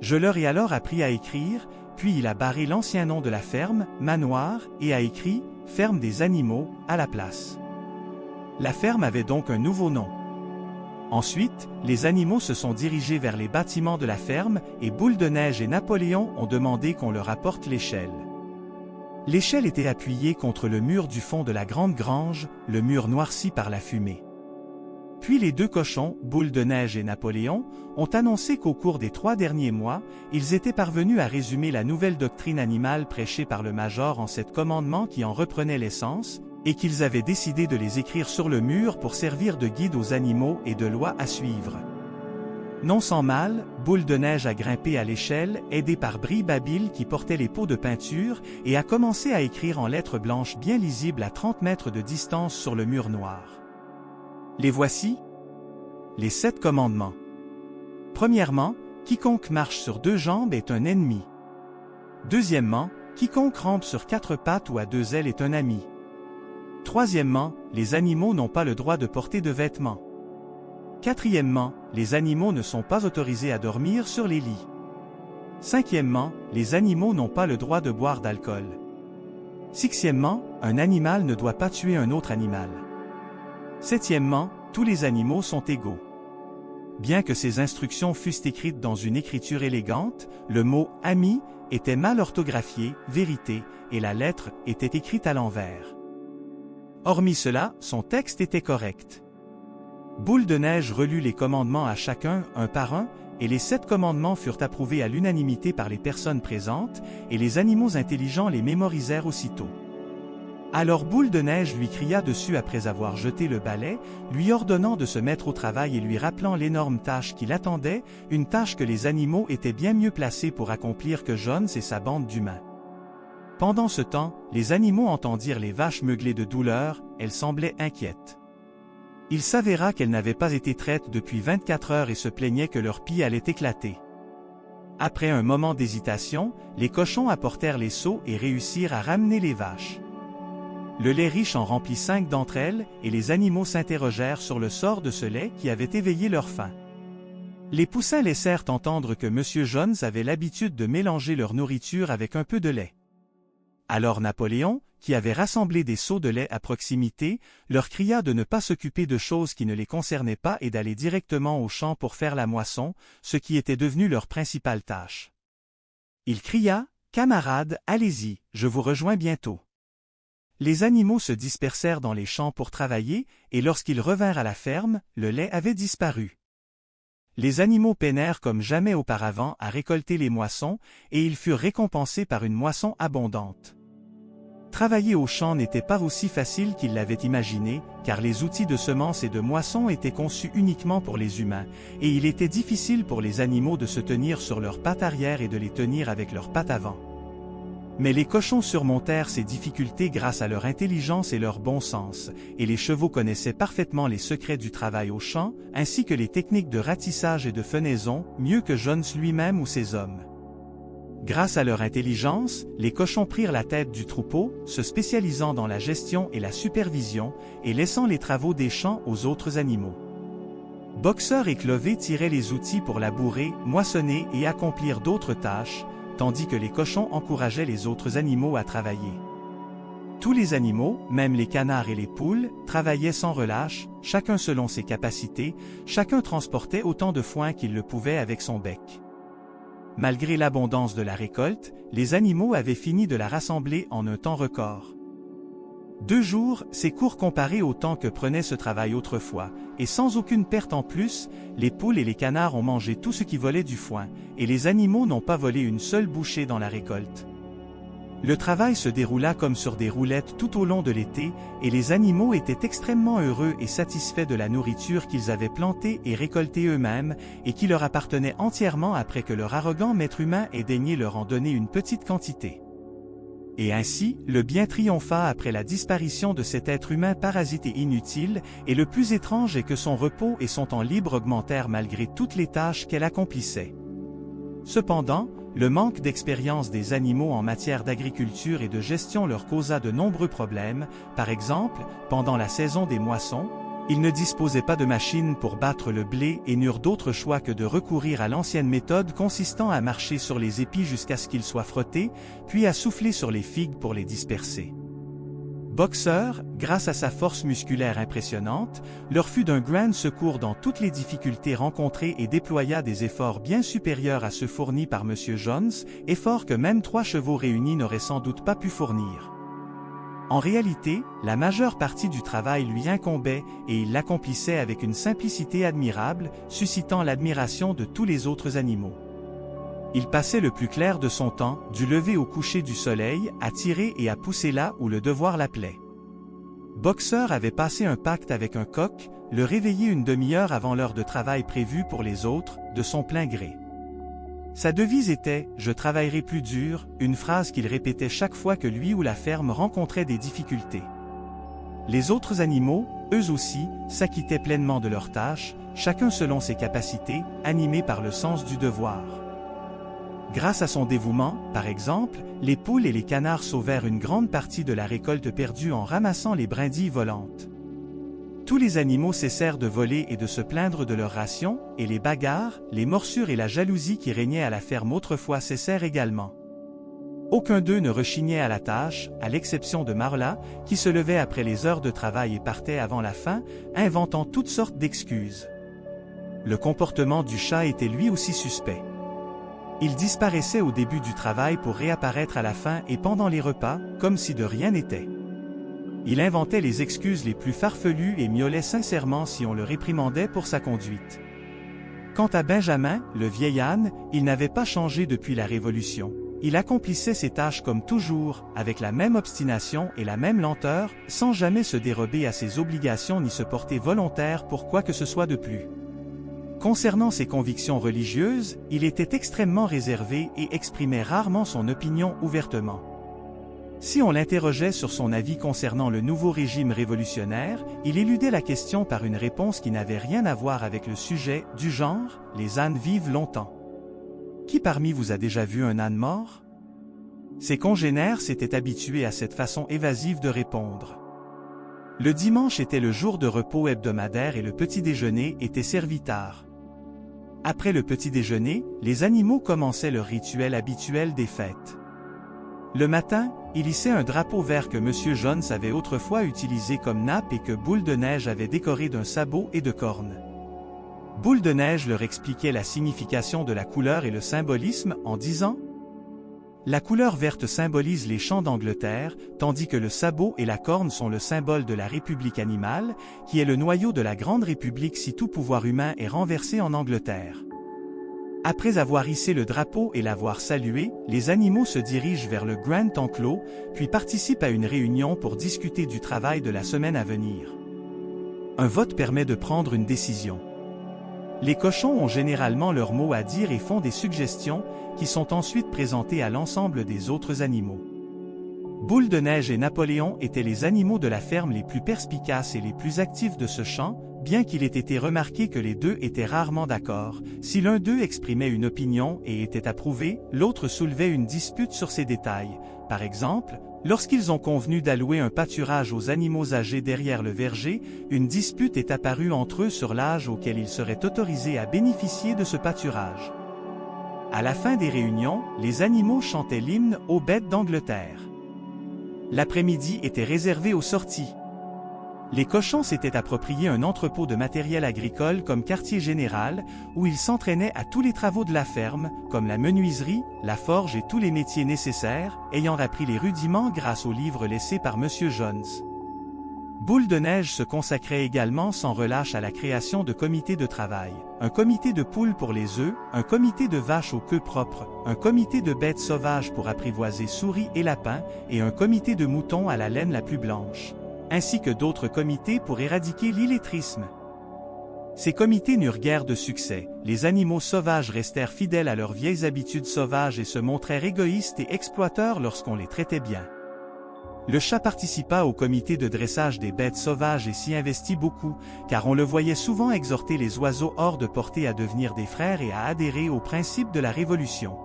Je leur ai alors appris à écrire, puis il a barré l'ancien nom de la ferme, manoir, et a écrit « ferme des animaux » à la place. La ferme avait donc un nouveau nom. Ensuite, les animaux se sont dirigés vers les bâtiments de la ferme et Boule de Neige et Napoléon ont demandé qu'on leur apporte l'échelle. L'échelle était appuyée contre le mur du fond de la grande grange, le mur noirci par la fumée. Puis les deux cochons, Boule de Neige et Napoléon, ont annoncé qu'au cours des 3 derniers mois, ils étaient parvenus à résumer la nouvelle doctrine animale prêchée par le Major en 7 commandements qui en reprenaient l'essence, et qu'ils avaient décidé de les écrire sur le mur pour servir de guide aux animaux et de loi à suivre. Non sans mal, Boule de Neige a grimpé à l'échelle, aidé par Bri-Babil qui portait les pots de peinture, et a commencé à écrire en lettres blanches bien lisibles à 30 mètres de distance sur le mur noir. Les voici, les 7 commandements. Premièrement, quiconque marche sur 2 jambes est un ennemi. Deuxièmement, quiconque rampe sur 4 pattes ou à 2 ailes est un ami. Troisièmement, les animaux n'ont pas le droit de porter de vêtements. Quatrièmement, les animaux ne sont pas autorisés à dormir sur les lits. Cinquièmement, les animaux n'ont pas le droit de boire d'alcool. Sixièmement, un animal ne doit pas tuer un autre animal. Septièmement, tous les animaux sont égaux. Bien que ces instructions fussent écrites dans une écriture élégante, le mot « ami » était mal orthographié, vérité, et la lettre était écrite à l'envers. Hormis cela, son texte était correct. Boule de Neige relut les commandements à chacun, un par un, et les 7 commandements furent approuvés à l'unanimité par les personnes présentes, et les animaux intelligents les mémorisèrent aussitôt. Alors Boule de Neige lui cria dessus après avoir jeté le balai, lui ordonnant de se mettre au travail et lui rappelant l'énorme tâche qui l'attendait, une tâche que les animaux étaient bien mieux placés pour accomplir que Jones et sa bande d'humains. Pendant ce temps, les animaux entendirent les vaches meugler de douleur, elles semblaient inquiètes. Il s'avéra qu'elles n'avaient pas été traites depuis 24 heures et se plaignaient que leur pie allait éclater. Après un moment d'hésitation, les cochons apportèrent les seaux et réussirent à ramener les vaches. Le lait riche en remplit 5 d'entre elles, et les animaux s'interrogèrent sur le sort de ce lait qui avait éveillé leur faim. Les poussins laissèrent entendre que M. Jones avait l'habitude de mélanger leur nourriture avec un peu de lait. Alors Napoléon, qui avait rassemblé des seaux de lait à proximité, leur cria de ne pas s'occuper de choses qui ne les concernaient pas et d'aller directement au champ pour faire la moisson, ce qui était devenu leur principale tâche. Il cria « Camarades, allez-y, je vous rejoins bientôt ». Les animaux se dispersèrent dans les champs pour travailler, et lorsqu'ils revinrent à la ferme, le lait avait disparu. Les animaux peinèrent comme jamais auparavant à récolter les moissons, et ils furent récompensés par une moisson abondante. Travailler au champ n'était pas aussi facile qu'ils l'avaient imaginé, car les outils de semences et de moisson étaient conçus uniquement pour les humains, et il était difficile pour les animaux de se tenir sur leurs pattes arrière et de les tenir avec leurs pattes avant. Mais les cochons surmontèrent ces difficultés grâce à leur intelligence et leur bon sens, et les chevaux connaissaient parfaitement les secrets du travail au champ, ainsi que les techniques de ratissage et de fenaison, mieux que Jones lui-même ou ses hommes. Grâce à leur intelligence, les cochons prirent la tête du troupeau, se spécialisant dans la gestion et la supervision, et laissant les travaux des champs aux autres animaux. Boxeur et Clovet tiraient les outils pour labourer, moissonner et accomplir d'autres tâches, tandis que les cochons encourageaient les autres animaux à travailler. Tous les animaux, même les canards et les poules, travaillaient sans relâche, chacun selon ses capacités, chacun transportait autant de foin qu'il le pouvait avec son bec. Malgré l'abondance de la récolte, les animaux avaient fini de la rassembler en un temps record. 2 jours, c'est court comparé au temps que prenait ce travail autrefois, et sans aucune perte en plus, les poules et les canards ont mangé tout ce qui volait du foin, et les animaux n'ont pas volé une seule bouchée dans la récolte. Le travail se déroula comme sur des roulettes tout au long de l'été, et les animaux étaient extrêmement heureux et satisfaits de la nourriture qu'ils avaient plantée et récoltée eux-mêmes, et qui leur appartenait entièrement après que leur arrogant maître humain ait daigné leur en donner une petite quantité. Et ainsi, le bien triompha après la disparition de cet être humain parasite et inutile, et le plus étrange est que son repos et son temps libre augmentèrent malgré toutes les tâches qu'elle accomplissait. Cependant, le manque d'expérience des animaux en matière d'agriculture et de gestion leur causa de nombreux problèmes, par exemple, pendant la saison des moissons, Ils ne disposaient pas de machines pour battre le blé et n'eurent d'autre choix que de recourir à l'ancienne méthode consistant à marcher sur les épis jusqu'à ce qu'ils soient frottés, puis à souffler sur les figues pour les disperser. Boxer, grâce à sa force musculaire impressionnante, leur fut d'un grand secours dans toutes les difficultés rencontrées et déploya des efforts bien supérieurs à ceux fournis par M. Jones, efforts que même 3 chevaux réunis n'auraient sans doute pas pu fournir. En réalité, la majeure partie du travail lui incombait et il l'accomplissait avec une simplicité admirable, suscitant l'admiration de tous les autres animaux. Il passait le plus clair de son temps, du lever au coucher du soleil, à tirer et à pousser là où le devoir l'appelait. Boxer avait passé un pacte avec un coq, le réveiller une demi-heure avant l'heure de travail prévue pour les autres, de son plein gré. Sa devise était « Je travaillerai plus dur », une phrase qu'il répétait chaque fois que lui ou la ferme rencontrait des difficultés. Les autres animaux, eux aussi, s'acquittaient pleinement de leurs tâches, chacun selon ses capacités, animés par le sens du devoir. Grâce à son dévouement, par exemple, les poules et les canards sauvèrent une grande partie de la récolte perdue en ramassant les brindilles volantes. Tous les animaux cessèrent de voler et de se plaindre de leurs rations, et les bagarres, les morsures et la jalousie qui régnaient à la ferme autrefois cessèrent également. Aucun d'eux ne rechignait à la tâche, à l'exception de Marla, qui se levait après les heures de travail et partait avant la fin, inventant toutes sortes d'excuses. Le comportement du chat était lui aussi suspect. Il disparaissait au début du travail pour réapparaître à la fin et pendant les repas, comme si de rien n'était. Il inventait les excuses les plus farfelues et miaulait sincèrement si on le réprimandait pour sa conduite. Quant à Benjamin, le vieil âne, il n'avait pas changé depuis la Révolution. Il accomplissait ses tâches comme toujours, avec la même obstination et la même lenteur, sans jamais se dérober à ses obligations ni se porter volontaire pour quoi que ce soit de plus. Concernant ses convictions religieuses, il était extrêmement réservé et exprimait rarement son opinion ouvertement. Si on l'interrogeait sur son avis concernant le nouveau régime révolutionnaire, il éludait la question par une réponse qui n'avait rien à voir avec le sujet, du genre « Les ânes vivent longtemps ». Qui parmi vous a déjà vu un âne mort? Ses congénères s'étaient habitués à cette façon évasive de répondre. Le dimanche était le jour de repos hebdomadaire et le petit déjeuner était servi tard. Après le petit déjeuner, les animaux commençaient leur rituel habituel des fêtes. Le matin, il hissait un drapeau vert que M. Jones avait autrefois utilisé comme nappe et que Boule de Neige avait décoré d'un sabot et de cornes. Boule de Neige leur expliquait la signification de la couleur et le symbolisme en disant « La couleur verte symbolise les champs d'Angleterre, tandis que le sabot et la corne sont le symbole de la République animale, qui est le noyau de la Grande République si tout pouvoir humain est renversé en Angleterre. » Après avoir hissé le drapeau et l'avoir salué, les animaux se dirigent vers le grand enclos, puis participent à une réunion pour discuter du travail de la semaine à venir. Un vote permet de prendre une décision. Les cochons ont généralement leur mot à dire et font des suggestions, qui sont ensuite présentées à l'ensemble des autres animaux. Boule de Neige et Napoléon étaient les animaux de la ferme les plus perspicaces et les plus actifs de ce champ, bien qu'il ait été remarqué que les deux étaient rarement d'accord. Si l'un d'eux exprimait une opinion et était approuvé, l'autre soulevait une dispute sur ses détails. Par exemple, lorsqu'ils ont convenu d'allouer un pâturage aux animaux âgés derrière le verger, une dispute est apparue entre eux sur l'âge auquel ils seraient autorisés à bénéficier de ce pâturage. À la fin des réunions, les animaux chantaient l'hymne aux bêtes d'Angleterre. L'après-midi était réservé aux sorties. Les cochons s'étaient approprié un entrepôt de matériel agricole comme quartier général, où ils s'entraînaient à tous les travaux de la ferme, comme la menuiserie, la forge et tous les métiers nécessaires, ayant appris les rudiments grâce aux livres laissés par M. Jones. Boule de Neige se consacrait également sans relâche à la création de comités de travail. Un comité de poules pour les œufs, un comité de vaches aux queues propres, un comité de bêtes sauvages pour apprivoiser souris et lapins, et un comité de moutons à la laine la plus blanche, ainsi que d'autres comités pour éradiquer l'illettrisme. Ces comités n'eurent guère de succès. Les animaux sauvages restèrent fidèles à leurs vieilles habitudes sauvages et se montrèrent égoïstes et exploiteurs lorsqu'on les traitait bien. Le chat participa au comité de dressage des bêtes sauvages et s'y investit beaucoup, car on le voyait souvent exhorter les oiseaux hors de portée à devenir des frères et à adhérer aux principes de la Révolution.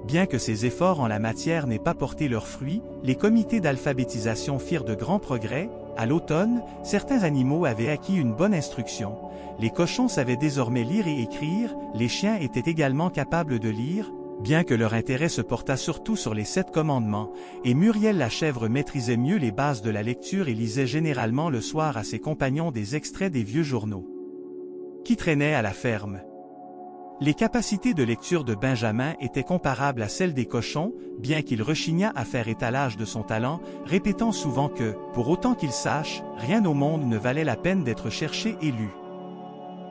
Bien que ces efforts en la matière n'aient pas porté leurs fruits, les comités d'alphabétisation firent de grands progrès, À l'automne, certains animaux avaient acquis une bonne instruction. Les cochons savaient désormais lire et écrire, les chiens étaient également capables de lire, bien que leur intérêt se portât surtout sur les 7 commandements, et Muriel la chèvre maîtrisait mieux les bases de la lecture et lisait généralement le soir à ses compagnons des extraits des vieux journaux qui traînaient à la ferme. Les capacités de lecture de Benjamin étaient comparables à celles des cochons, bien qu'il rechignât à faire étalage de son talent, répétant souvent que, pour autant qu'il sache, rien au monde ne valait la peine d'être cherché et lu.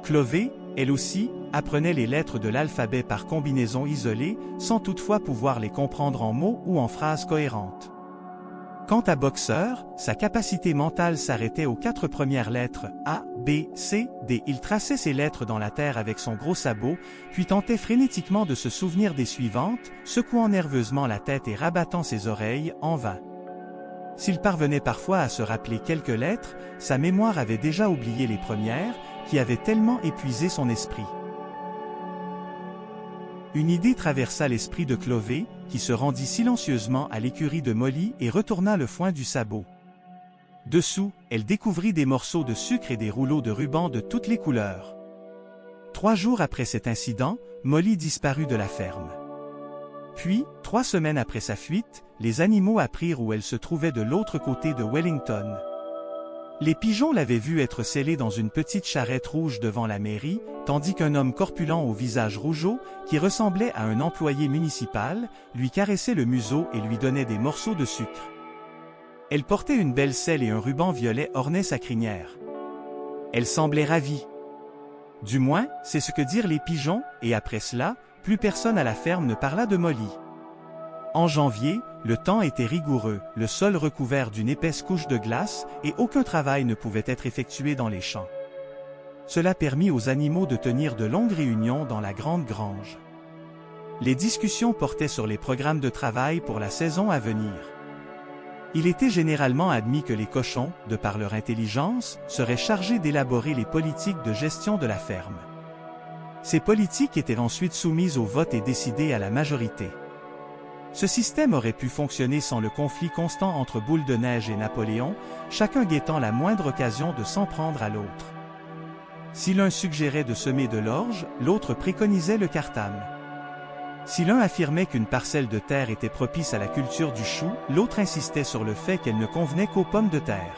Chloé, elle aussi, apprenait les lettres de l'alphabet par combinaison isolée, sans toutefois pouvoir les comprendre en mots ou en phrases cohérentes. Quant à Boxer, sa capacité mentale s'arrêtait aux 4 premières lettres A, B, C, D. Il traçait ces lettres dans la terre avec son gros sabot, puis tentait frénétiquement de se souvenir des suivantes, secouant nerveusement la tête et rabattant ses oreilles, en vain. S'il parvenait parfois à se rappeler quelques lettres, sa mémoire avait déjà oublié les premières, qui avaient tellement épuisé son esprit. Une idée traversa l'esprit de Chloé, qui se rendit silencieusement à l'écurie de Molly et retourna le foin du sabot. Dessous, elle découvrit des morceaux de sucre et des rouleaux de ruban de toutes les couleurs. 3 jours après cet incident, Molly disparut de la ferme. Puis, 3 semaines après sa fuite, les animaux apprirent où elle se trouvait de l'autre côté de Wellington. Les pigeons l'avaient vue être scellée dans une petite charrette rouge devant la mairie, tandis qu'un homme corpulent au visage rougeau, qui ressemblait à un employé municipal, lui caressait le museau et lui donnait des morceaux de sucre. Elle portait une belle selle et un ruban violet ornait sa crinière. Elle semblait ravie. Du moins, c'est ce que dirent les pigeons, et après cela, plus personne à la ferme ne parla de Molly. En janvier, le temps était rigoureux, le sol recouvert d'une épaisse couche de glace, et aucun travail ne pouvait être effectué dans les champs. Cela permit aux animaux de tenir de longues réunions dans la grande grange. Les discussions portaient sur les programmes de travail pour la saison à venir. Il était généralement admis que les cochons, de par leur intelligence, seraient chargés d'élaborer les politiques de gestion de la ferme. Ces politiques étaient ensuite soumises au vote et décidées à la majorité. Ce système aurait pu fonctionner sans le conflit constant entre Boule de Neige et Napoléon, chacun guettant la moindre occasion de s'en prendre à l'autre. Si l'un suggérait de semer de l'orge, l'autre préconisait le cartame. Si l'un affirmait qu'une parcelle de terre était propice à la culture du chou, l'autre insistait sur le fait qu'elle ne convenait qu'aux pommes de terre.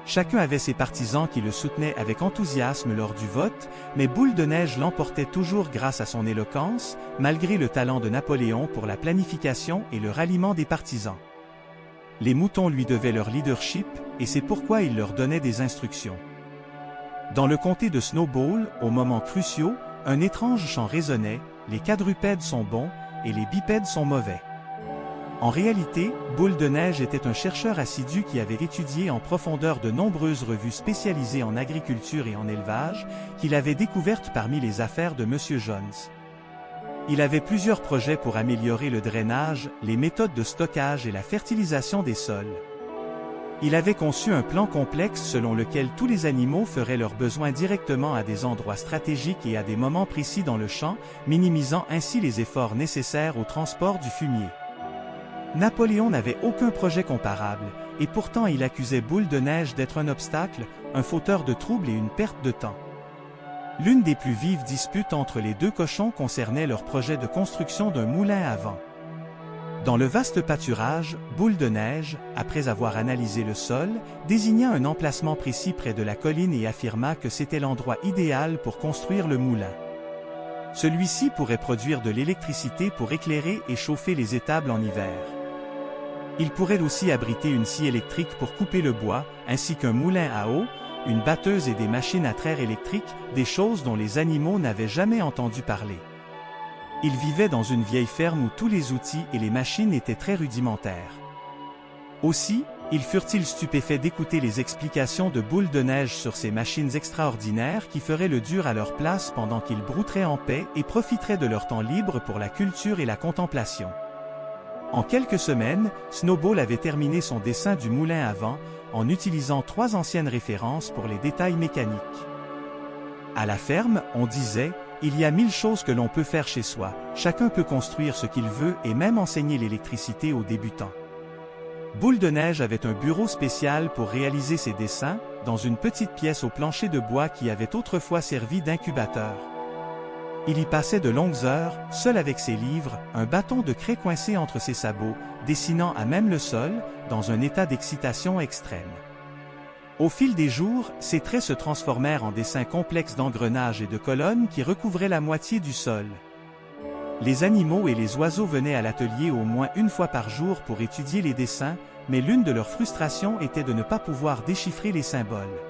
Chacun avait ses partisans qui le soutenaient avec enthousiasme lors du vote, mais Boule de Neige l'emportait toujours grâce à son éloquence, malgré le talent de Napoléon pour la planification et le ralliement des partisans. Les moutons lui devaient leur leadership, et c'est pourquoi il leur donnait des instructions. Dans le comté de Snowball, aux moments cruciaux, un étrange chant résonnait, les quadrupèdes sont bons, et les bipèdes sont mauvais. En réalité, Boule de Neige était un chercheur assidu qui avait étudié en profondeur de nombreuses revues spécialisées en agriculture et en élevage, qu'il avait découvertes parmi les affaires de M. Jones. Il avait plusieurs projets pour améliorer le drainage, les méthodes de stockage et la fertilisation des sols. Il avait conçu un plan complexe selon lequel tous les animaux feraient leurs besoins directement à des endroits stratégiques et à des moments précis dans le champ, minimisant ainsi les efforts nécessaires au transport du fumier. Napoléon n'avait aucun projet comparable, et pourtant il accusait Boule de Neige d'être un obstacle, un fauteur de troubles et une perte de temps. L'une des plus vives disputes entre les 2 cochons concernait leur projet de construction d'un moulin à vent. Dans le vaste pâturage, Boule de Neige, après avoir analysé le sol, désigna un emplacement précis près de la colline et affirma que c'était l'endroit idéal pour construire le moulin. Celui-ci pourrait produire de l'électricité pour éclairer et chauffer les étables en hiver. Il pourrait aussi abriter une scie électrique pour couper le bois, ainsi qu'un moulin à eau, une batteuse et des machines à traire électriques, des choses dont les animaux n'avaient jamais entendu parler. Ils vivaient dans une vieille ferme où tous les outils et les machines étaient très rudimentaires. Aussi, furent-ils stupéfaits d'écouter les explications de Boule de Neige sur ces machines extraordinaires qui feraient le dur à leur place pendant qu'ils brouteraient en paix et profiteraient de leur temps libre pour la culture et la contemplation. En quelques semaines, Snowball avait terminé son dessin du moulin à vent, en utilisant 3 anciennes références pour les détails mécaniques. À la ferme, on disait « Il y a 1000 choses que l'on peut faire chez soi, chacun peut construire ce qu'il veut et même enseigner l'électricité aux débutants. » Boule de Neige avait un bureau spécial pour réaliser ses dessins, dans une petite pièce au plancher de bois qui avait autrefois servi d'incubateur. Il y passait de longues heures, seul avec ses livres, un bâton de craie coincé entre ses sabots, dessinant à même le sol, dans un état d'excitation extrême. Au fil des jours, ses traits se transformèrent en dessins complexes d'engrenages et de colonnes qui recouvraient la moitié du sol. Les animaux et les oiseaux venaient à l'atelier au moins une fois par jour pour étudier les dessins, mais l'une de leurs frustrations était de ne pas pouvoir déchiffrer les symboles.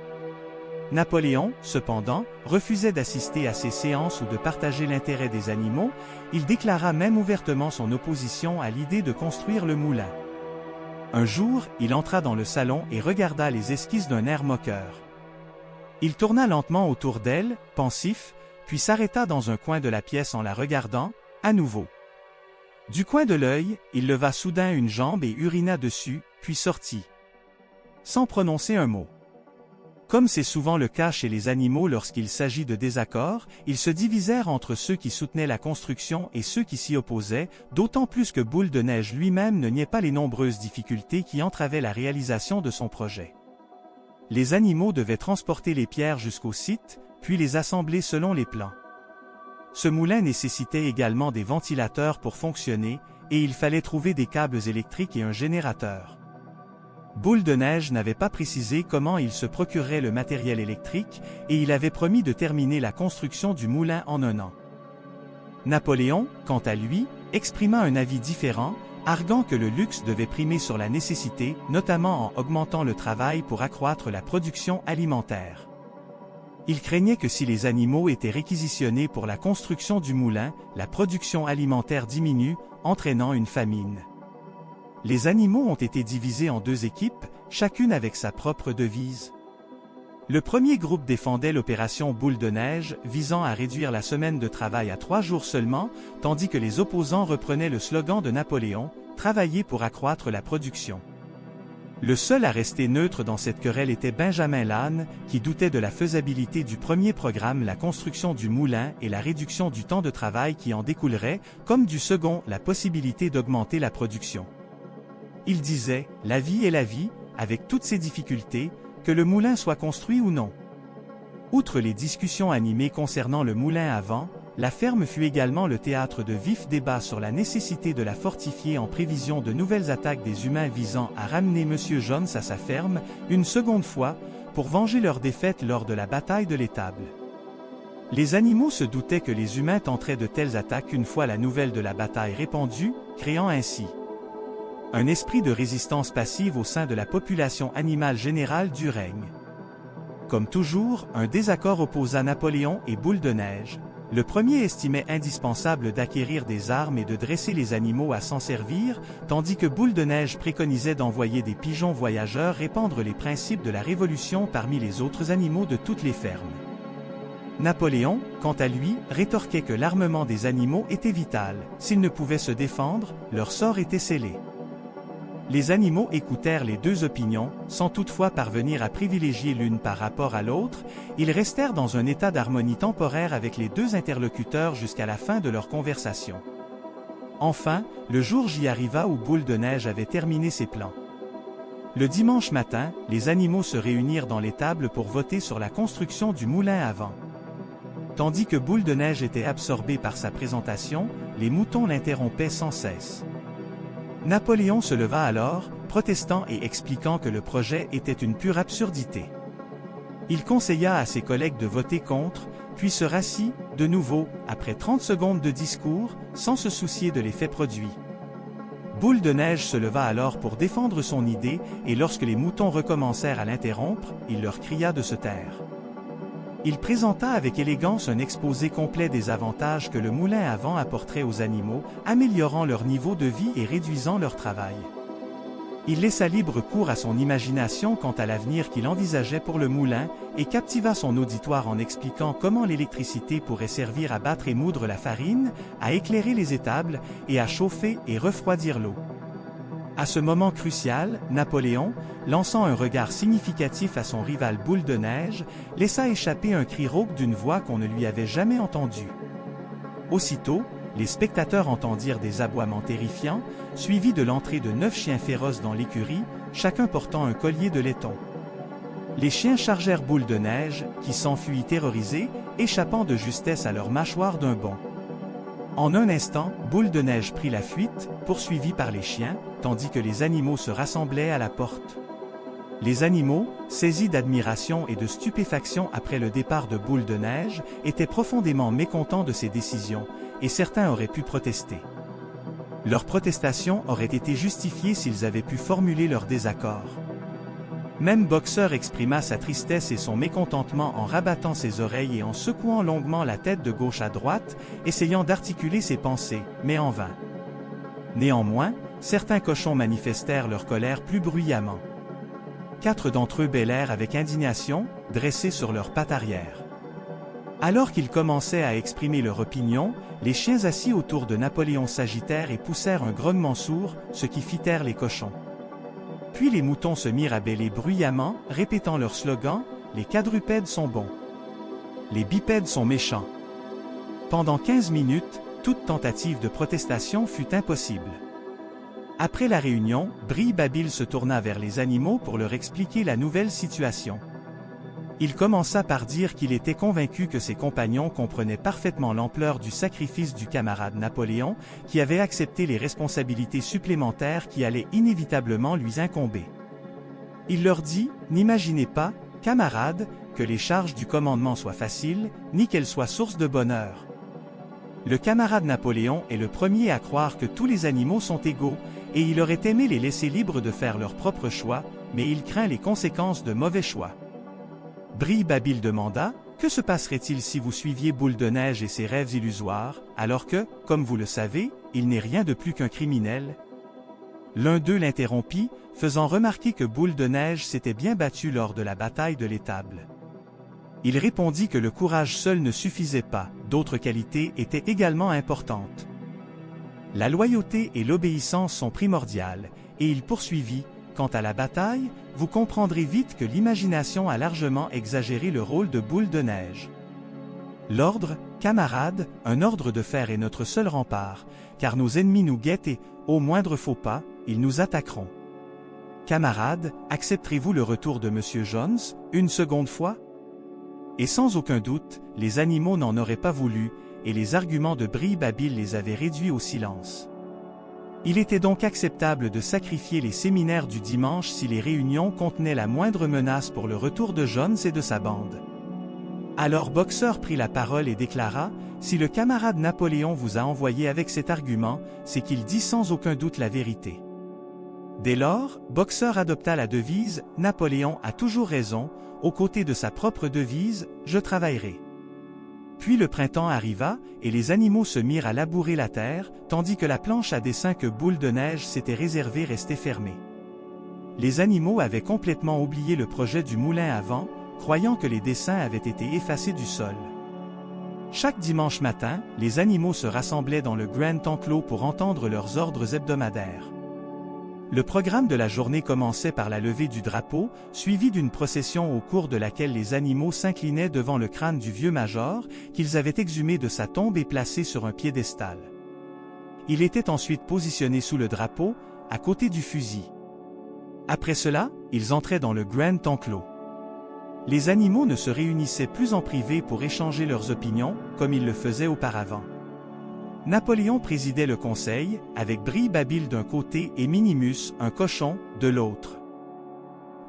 Napoléon, cependant, refusait d'assister à ces séances ou de partager l'intérêt des animaux, il déclara même ouvertement son opposition à l'idée de construire le moulin. Un jour, il entra dans le salon et regarda les esquisses d'un air moqueur. Il tourna lentement autour d'elle, pensif, puis s'arrêta dans un coin de la pièce en la regardant, à nouveau. Du coin de l'œil, il leva soudain une jambe et urina dessus, puis sortit. Sans prononcer un mot. Comme c'est souvent le cas chez les animaux lorsqu'il s'agit de désaccords, ils se divisèrent entre ceux qui soutenaient la construction et ceux qui s'y opposaient, d'autant plus que Boule de Neige lui-même ne niait pas les nombreuses difficultés qui entravaient la réalisation de son projet. Les animaux devaient transporter les pierres jusqu'au site, puis les assembler selon les plans. Ce moulin nécessitait également des ventilateurs pour fonctionner, et il fallait trouver des câbles électriques et un générateur. Boule de Neige n'avait pas précisé comment il se procurerait le matériel électrique, et il avait promis de terminer la construction du moulin en 1 an. Napoléon, quant à lui, exprima un avis différent, arguant que le luxe devait primer sur la nécessité, notamment en augmentant le travail pour accroître la production alimentaire. Il craignait que si les animaux étaient réquisitionnés pour la construction du moulin, la production alimentaire diminue, entraînant une famine. Les animaux ont été divisés en 2 équipes, chacune avec sa propre devise. Le premier groupe défendait l'opération Boule de Neige, visant à réduire la semaine de travail à 3 jours seulement, tandis que les opposants reprenaient le slogan de Napoléon, « Travailler pour accroître la production ». Le seul à rester neutre dans cette querelle était Benjamin Lannes, qui doutait de la faisabilité du premier programme, la construction du moulin et la réduction du temps de travail qui en découlerait, comme du second, la possibilité d'augmenter la production. Il disait, la vie est la vie, avec toutes ses difficultés, que le moulin soit construit ou non. Outre les discussions animées concernant le moulin à vent, la ferme fut également le théâtre de vifs débats sur la nécessité de la fortifier en prévision de nouvelles attaques des humains visant à ramener M. Jones à sa ferme, une seconde fois, pour venger leur défaite lors de la bataille de l'étable. Les animaux se doutaient que les humains tenteraient de telles attaques une fois la nouvelle de la bataille répandue, créant ainsi un esprit de résistance passive au sein de la population animale générale du règne. Comme toujours, un désaccord opposa Napoléon et Boule de Neige. Le premier estimait indispensable d'acquérir des armes et de dresser les animaux à s'en servir, tandis que Boule de Neige préconisait d'envoyer des pigeons voyageurs répandre les principes de la Révolution parmi les autres animaux de toutes les fermes. Napoléon, quant à lui, rétorquait que l'armement des animaux était vital. S'ils ne pouvaient se défendre, leur sort était scellé. Les animaux écoutèrent les 2 opinions, sans toutefois parvenir à privilégier l'une par rapport à l'autre, ils restèrent dans un état d'harmonie temporaire avec les 2 interlocuteurs jusqu'à la fin de leur conversation. Enfin, le jour J arriva où Boule de Neige avait terminé ses plans. Le dimanche matin, les animaux se réunirent dans l'étable pour voter sur la construction du moulin à vent. Tandis que Boule de Neige était absorbé par sa présentation, les moutons l'interrompaient sans cesse. Napoléon se leva alors, protestant et expliquant que le projet était une pure absurdité. Il conseilla à ses collègues de voter contre, puis se rassit, de nouveau, après 30 secondes de discours, sans se soucier de l'effet produit. Boule de Neige se leva alors pour défendre son idée, et lorsque les moutons recommencèrent à l'interrompre, il leur cria de se taire. Il présenta avec élégance un exposé complet des avantages que le moulin à vent apporterait aux animaux, améliorant leur niveau de vie et réduisant leur travail. Il laissa libre cours à son imagination quant à l'avenir qu'il envisageait pour le moulin, et captiva son auditoire en expliquant comment l'électricité pourrait servir à battre et moudre la farine, à éclairer les étables, et à chauffer et refroidir l'eau. À ce moment crucial, Napoléon, lançant un regard significatif à son rival Boule de Neige, laissa échapper un cri rauque d'une voix qu'on ne lui avait jamais entendue. Aussitôt, les spectateurs entendirent des aboiements terrifiants, suivis de l'entrée de 9 chiens féroces dans l'écurie, chacun portant un collier de laiton. Les chiens chargèrent Boule de Neige, qui s'enfuit terrorisé, échappant de justesse à leur mâchoire d'un bond. En un instant, Boule de Neige prit la fuite, poursuivi par les chiens, tandis que les animaux se rassemblaient à la porte. Les animaux, saisis d'admiration et de stupéfaction après le départ de Boule de Neige, étaient profondément mécontents de ces décisions, et certains auraient pu protester. Leur protestation aurait été justifiée s'ils avaient pu formuler leur désaccord. Même Boxer exprima sa tristesse et son mécontentement en rabattant ses oreilles et en secouant longuement la tête de gauche à droite, essayant d'articuler ses pensées, mais en vain. Néanmoins, certains cochons manifestèrent leur colère plus bruyamment. 4 d'entre eux bêlèrent avec indignation, dressés sur leurs pattes arrière. Alors qu'ils commençaient à exprimer leur opinion, les chiens assis autour de Napoléon s'agitèrent et poussèrent un grognement sourd, ce qui fit taire les cochons. Puis les moutons se mirent à bêler bruyamment, répétant leur slogan « Les quadrupèdes sont bons. Les bipèdes sont méchants. » Pendant 15 minutes, toute tentative de protestation fut impossible. Après la réunion, Brille-Babil se tourna vers les animaux pour leur expliquer la nouvelle situation. Il commença par dire qu'il était convaincu que ses compagnons comprenaient parfaitement l'ampleur du sacrifice du camarade Napoléon, qui avait accepté les responsabilités supplémentaires qui allaient inévitablement lui incomber. Il leur dit « N'imaginez pas, camarades, que les charges du commandement soient faciles, ni qu'elles soient source de bonheur. Le camarade Napoléon est le premier à croire que tous les animaux sont égaux, et il aurait aimé les laisser libres de faire leur propre choix, mais il craint les conséquences de mauvais choix. » Brille-Babil demanda « Que se passerait-il si vous suiviez Boule de Neige et ses rêves illusoires, alors que, comme vous le savez, il n'est rien de plus qu'un criminel ?» L'un d'eux l'interrompit, faisant remarquer que Boule de Neige s'était bien battu lors de la bataille de l'étable. Il répondit que le courage seul ne suffisait pas, d'autres qualités étaient également importantes. La loyauté et l'obéissance sont primordiales, et il poursuivit « Quant à la bataille, vous comprendrez vite que l'imagination a largement exagéré le rôle de Boule de Neige. L'ordre, camarades, un ordre de fer est notre seul rempart, car nos ennemis nous guettent et, au moindre faux pas, ils nous attaqueront. Camarades, accepterez-vous le retour de M. Jones, une seconde fois ?» Et sans aucun doute, les animaux n'en auraient pas voulu, et les arguments de Brille-Babil les avaient réduits au silence. Il était donc acceptable de sacrifier les séminaires du dimanche si les réunions contenaient la moindre menace pour le retour de Jones et de sa bande. Alors Boxer prit la parole et déclara « Si le camarade Napoléon vous a envoyé avec cet argument, c'est qu'il dit sans aucun doute la vérité. » Dès lors, Boxer adopta la devise « Napoléon a toujours raison », aux côtés de sa propre devise « Je travaillerai ». Puis le printemps arriva, et les animaux se mirent à labourer la terre, tandis que la planche à dessin que Boule de Neige s'était réservée restait fermée. Les animaux avaient complètement oublié le projet du moulin à vent, croyant que les dessins avaient été effacés du sol. Chaque dimanche matin, les animaux se rassemblaient dans le grand enclos pour entendre leurs ordres hebdomadaires. Le programme de la journée commençait par la levée du drapeau, suivi d'une procession au cours de laquelle les animaux s'inclinaient devant le crâne du vieux major, qu'ils avaient exhumé de sa tombe et placé sur un piédestal. Il était ensuite positionné sous le drapeau, à côté du fusil. Après cela, ils entraient dans le grand enclos. Les animaux ne se réunissaient plus en privé pour échanger leurs opinions, comme ils le faisaient auparavant. Napoléon présidait le conseil, avec Brille-Babil d'un côté et Minimus, un cochon, de l'autre.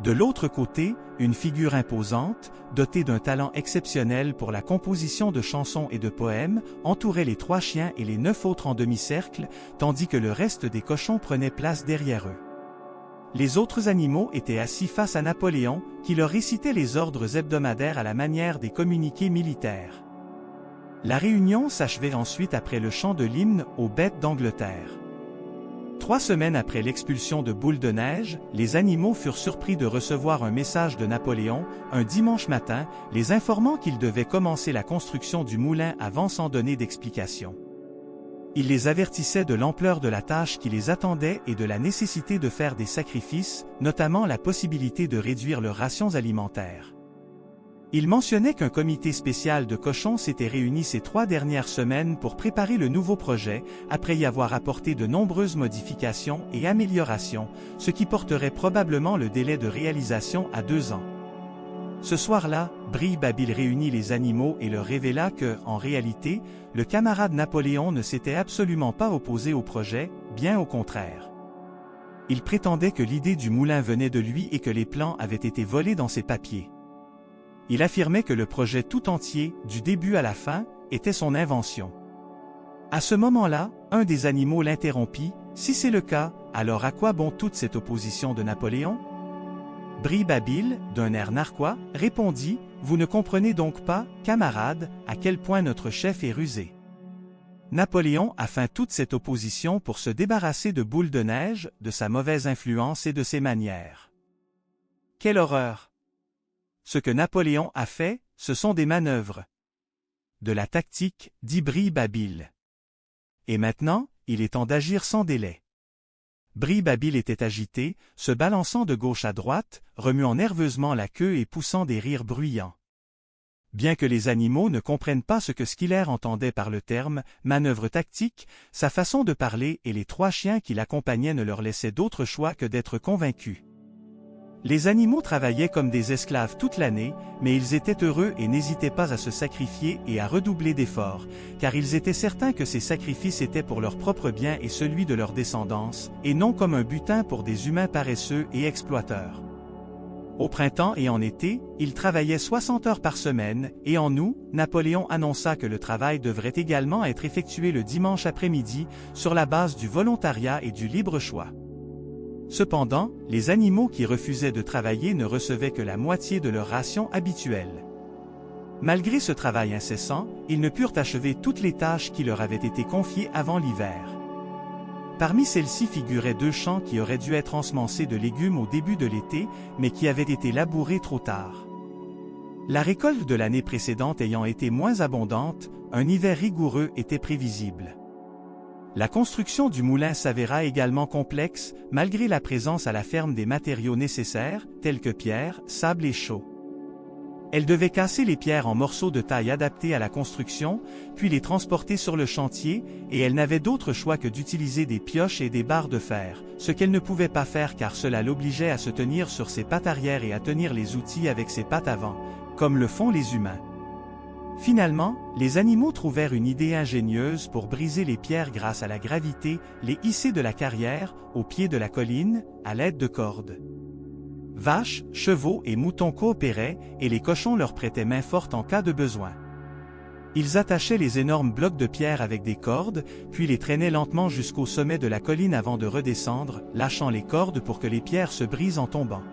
De l'autre côté, une figure imposante, dotée d'un talent exceptionnel pour la composition de chansons et de poèmes, entourait les 3 chiens et les 9 autres en demi-cercle, tandis que le reste des cochons prenait place derrière eux. Les autres animaux étaient assis face à Napoléon, qui leur récitait les ordres hebdomadaires à la manière des communiqués militaires. La réunion s'achevait ensuite après le chant de l'hymne aux bêtes d'Angleterre. 3 semaines après l'expulsion de Boule de Neige, les animaux furent surpris de recevoir un message de Napoléon, un dimanche matin, les informant qu'ils devaient commencer la construction du moulin avant sans donner d'explication. Il les avertissait de l'ampleur de la tâche qui les attendait et de la nécessité de faire des sacrifices, notamment la possibilité de réduire leurs rations alimentaires. Il mentionnait qu'un comité spécial de cochons s'était réuni ces 3 dernières semaines pour préparer le nouveau projet, après y avoir apporté de nombreuses modifications et améliorations, ce qui porterait probablement le délai de réalisation à 2 ans. Ce soir-là, Bri-Babil réunit les animaux et leur révéla que, en réalité, le camarade Napoléon ne s'était absolument pas opposé au projet, bien au contraire. Il prétendait que l'idée du moulin venait de lui et que les plans avaient été volés dans ses papiers. Il affirmait que le projet tout entier, du début à la fin, était son invention. À ce moment-là, un des animaux l'interrompit. « Si c'est le cas, alors à quoi bon toute cette opposition de Napoléon ?» Bri-Babil, d'un air narquois, répondit « Vous ne comprenez donc pas, camarade, à quel point notre chef est rusé. Napoléon a feint toute cette opposition pour se débarrasser de Boule de Neige, de sa mauvaise influence et de ses manières. Quelle horreur! Ce que Napoléon a fait, ce sont des manœuvres. De la tactique, dit Bri-Babil. Et maintenant, il est temps d'agir sans délai. » Bri-Babil était agité, se balançant de gauche à droite, remuant nerveusement la queue et poussant des rires bruyants. Bien que les animaux ne comprennent pas ce que Schiller entendait par le terme « manœuvre tactique », sa façon de parler et les 3 chiens qui l'accompagnaient ne leur laissaient d'autre choix que d'être convaincus. Les animaux travaillaient comme des esclaves toute l'année, mais ils étaient heureux et n'hésitaient pas à se sacrifier et à redoubler d'efforts, car ils étaient certains que ces sacrifices étaient pour leur propre bien et celui de leur descendance, et non comme un butin pour des humains paresseux et exploiteurs. Au printemps et en été, ils travaillaient 60 heures par semaine, et en août, Napoléon annonça que le travail devrait également être effectué le dimanche après-midi, sur la base du volontariat et du libre choix. Cependant, les animaux qui refusaient de travailler ne recevaient que la moitié de leur ration habituelle. Malgré ce travail incessant, ils ne purent achever toutes les tâches qui leur avaient été confiées avant l'hiver. Parmi celles-ci figuraient 2 champs qui auraient dû être ensemencés de légumes au début de l'été, mais qui avaient été labourés trop tard. La récolte de l'année précédente ayant été moins abondante, un hiver rigoureux était prévisible. La construction du moulin s'avéra également complexe, malgré la présence à la ferme des matériaux nécessaires, tels que pierre, sable et chaux. Elle devait casser les pierres en morceaux de taille adaptés à la construction, puis les transporter sur le chantier, et elle n'avait d'autre choix que d'utiliser des pioches et des barres de fer, ce qu'elle ne pouvait pas faire car cela l'obligeait à se tenir sur ses pattes arrière et à tenir les outils avec ses pattes avant, comme le font les humains. Finalement, les animaux trouvèrent une idée ingénieuse pour briser les pierres grâce à la gravité, les hisser de la carrière, au pied de la colline, à l'aide de cordes. Vaches, chevaux et moutons coopéraient, et les cochons leur prêtaient main forte en cas de besoin. Ils attachaient les énormes blocs de pierre avec des cordes, puis les traînaient lentement jusqu'au sommet de la colline avant de redescendre, lâchant les cordes pour que les pierres se brisent en tombant.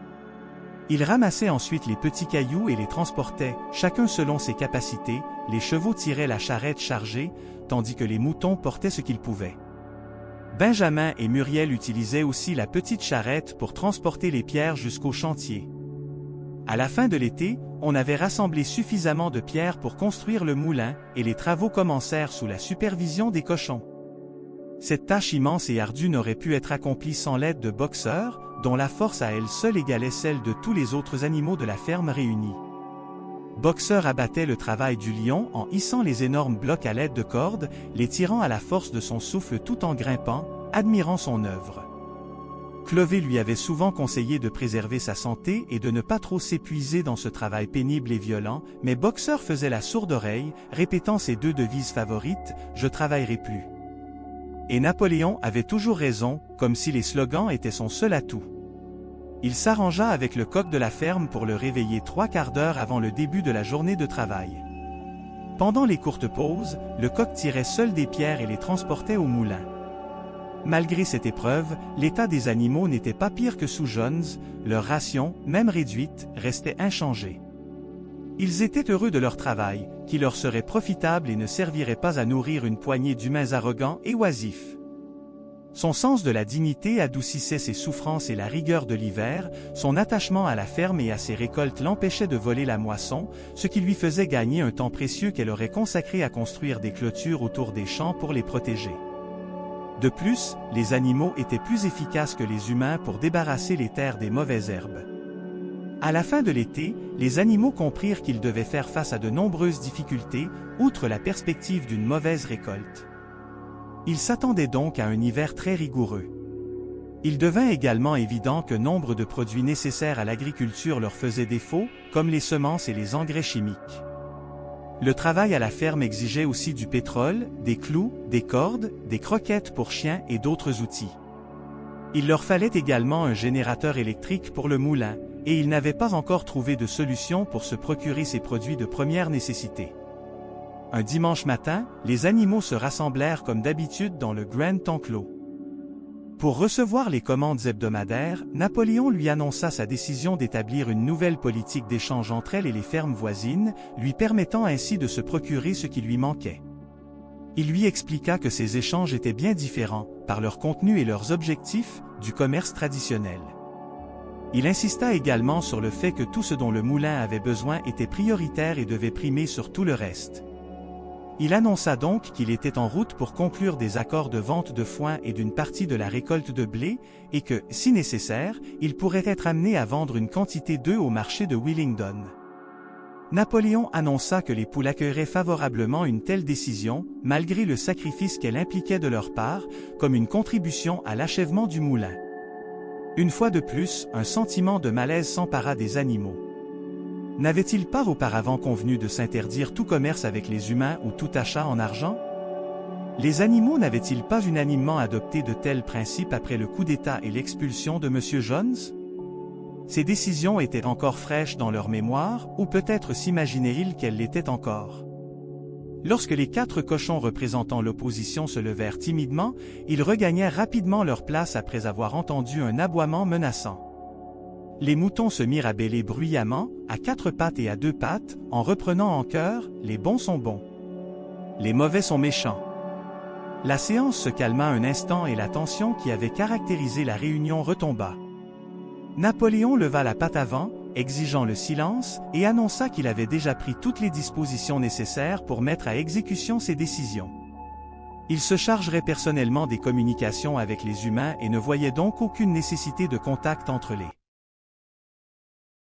Ils ramassaient ensuite les petits cailloux et les transportaient, chacun selon ses capacités, les chevaux tiraient la charrette chargée, tandis que les moutons portaient ce qu'ils pouvaient. Benjamin et Muriel utilisaient aussi la petite charrette pour transporter les pierres jusqu'au chantier. À la fin de l'été, on avait rassemblé suffisamment de pierres pour construire le moulin, et les travaux commencèrent sous la supervision des cochons. Cette tâche immense et ardue n'aurait pu être accomplie sans l'aide de Boxer, dont la force à elle seule égalait celle de tous les autres animaux de la ferme réunis. Boxer abattait le travail du lion en hissant les énormes blocs à l'aide de cordes, les tirant à la force de son souffle tout en grimpant, admirant son œuvre. Clovet lui avait souvent conseillé de préserver sa santé et de ne pas trop s'épuiser dans ce travail pénible et violent, mais Boxer faisait la sourde oreille, répétant ses 2 devises favorites, « Je travaillerai plus ». Et Napoléon avait toujours raison, comme si les slogans étaient son seul atout. Il s'arrangea avec le coq de la ferme pour le réveiller 3/4 d'heure avant le début de la journée de travail. Pendant les courtes pauses, le coq tirait seul des pierres et les transportait au moulin. Malgré cette épreuve, l'état des animaux n'était pas pire que sous Jones, leur ration, même réduite, restait inchangée. Ils étaient heureux de leur travail, qui leur serait profitable et ne servirait pas à nourrir une poignée d'humains arrogants et oisifs. Son sens de la dignité adoucissait ses souffrances et la rigueur de l'hiver, son attachement à la ferme et à ses récoltes l'empêchait de voler la moisson, ce qui lui faisait gagner un temps précieux qu'elle aurait consacré à construire des clôtures autour des champs pour les protéger. De plus, les animaux étaient plus efficaces que les humains pour débarrasser les terres des mauvaises herbes. À la fin de l'été, les animaux comprirent qu'ils devaient faire face à de nombreuses difficultés, outre la perspective d'une mauvaise récolte. Ils s'attendaient donc à un hiver très rigoureux. Il devint également évident que nombre de produits nécessaires à l'agriculture leur faisaient défaut, comme les semences et les engrais chimiques. Le travail à la ferme exigeait aussi du pétrole, des clous, des cordes, des croquettes pour chiens et d'autres outils. Il leur fallait également un générateur électrique pour le moulin, et ils n'avaient pas encore trouvé de solution pour se procurer ces produits de première nécessité. Un dimanche matin, les animaux se rassemblèrent comme d'habitude dans le Grand Enclos. Pour recevoir les commandes hebdomadaires, Napoléon lui annonça sa décision d'établir une nouvelle politique d'échange entre elles et les fermes voisines, lui permettant ainsi de se procurer ce qui lui manquait. Il lui expliqua que ces échanges étaient bien différents, par leur contenu et leurs objectifs, du commerce traditionnel. Il insista également sur le fait que tout ce dont le moulin avait besoin était prioritaire et devait primer sur tout le reste. Il annonça donc qu'il était en route pour conclure des accords de vente de foin et d'une partie de la récolte de blé, et que, si nécessaire, il pourrait être amené à vendre une quantité d'œufs au marché de Willingdon. Napoléon annonça que les poules accueilleraient favorablement une telle décision, malgré le sacrifice qu'elle impliquait de leur part, comme une contribution à l'achèvement du moulin. Une fois de plus, un sentiment de malaise s'empara des animaux. N'avaient-ils pas auparavant convenu de s'interdire tout commerce avec les humains ou tout achat en argent? Les animaux n'avaient-ils pas unanimement adopté de tels principes après le coup d'État et l'expulsion de M. Jones? Ces décisions étaient encore fraîches dans leur mémoire, ou peut-être s'imaginaient-ils qu'elles l'étaient encore. Lorsque les 4 cochons représentant l'opposition se levèrent timidement, ils regagnèrent rapidement leur place après avoir entendu un aboiement menaçant. Les moutons se mirent à bêler bruyamment, à 4 pattes et à 2 pattes, en reprenant en chœur « Les bons sont bons. Les mauvais sont méchants ». La séance se calma un instant et la tension qui avait caractérisé la réunion retomba. Napoléon leva la patte avant, exigeant le silence, et annonça qu'il avait déjà pris toutes les dispositions nécessaires pour mettre à exécution ses décisions. Il se chargerait personnellement des communications avec les humains et ne voyait donc aucune nécessité de contact entre les